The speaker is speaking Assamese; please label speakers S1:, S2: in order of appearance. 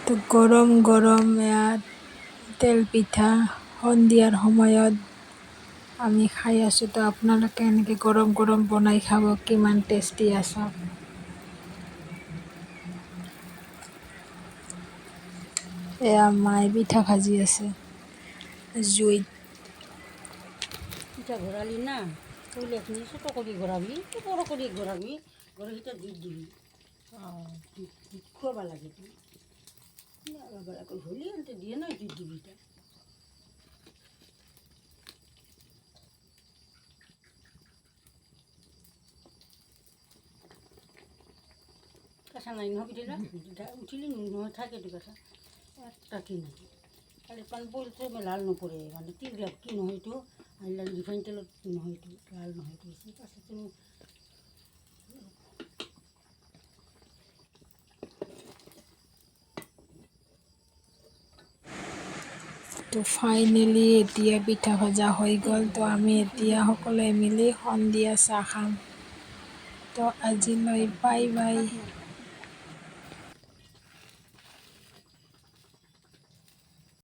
S1: তো গৰম গৰম তেল পিঠা সন্ধিয়াৰ সময়ত আমি খাই আছোঁ। তো আপোনালোকে এনেকৈ গৰম গৰম বনাই খাব, কিমান টেষ্টি আছে। এয়া মায়ে পিঠা ভাজি আছে জুইত।
S2: পিঠা ঘোরালি না কইলে এখনি ছোট করে ঘোরাবি, একটু বড় করে ঘোরাবি, ঘরে সেটা দুধ দিবি। দুধ খুয়াবা লাগে তুই হলি আনতে দিয়ে নয় দুধ দিবি। এটা কাঁচা নাই নহয় পিঠাটা উঠিলে নহয় থাকে তো কাঁচা একটা কিনে খালি পান বলছে লাল নপরে মানে তিল কি নহয় এইটো রিফাইন তেলত নহয় এইটো লাল নহয় এইটো বেছি কাঁচা তুমি।
S1: তো ফাইনেলি এতিয়া পিঠা ভজা হৈ গ'ল। তো আমি এতিয়া সকলোৱে মিলি সন্ধিয়া চাহ খাম। তো আজিলৈ বাই বাই।